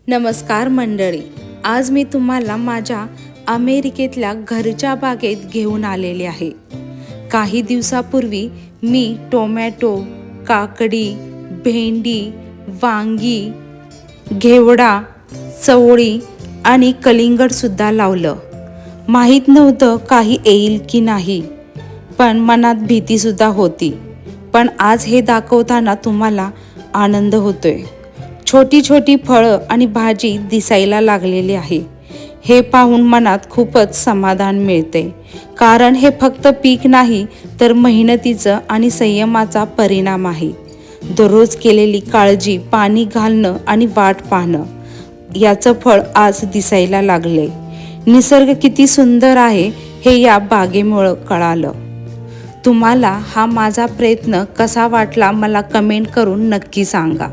नमस्कार मंडळी, आज मी तुम्हाला माझ्या अमेरिकेतल्या घरच्या बागेत घेऊन आलेले आहे। काही दिवसापूर्वी मी टोमॅटो, काकडी, भेंडी, वांगी, घेवडा, चवळी आणि कलिंगड सुद्धा लावलं। माहीत नव्हतं काही येईल की नाही, पण मनात भीती सुद्धा होती। पण आज हे दाखवताना तुम्हाला आनंद होतोय। छोटी छोटी फळं आणि भाजी दिसायला लागलेली आहे। हे पाहून मनात खूपच समाधान मिळते, कारण हे फक्त पीक नाही तर मेहनतीचं आणि संयमाचा परिणाम आहे। दररोज केलेली काळजी, पाणी घालणं आणि वाट पाहणं, याचं फळ आज दिसायला लागले। निसर्ग किती सुंदर आहे हे या बागेमुळे कळालं। तुम्हाला हा माझा प्रयत्न कसा वाटला मला कमेंट करून नक्की सांगा।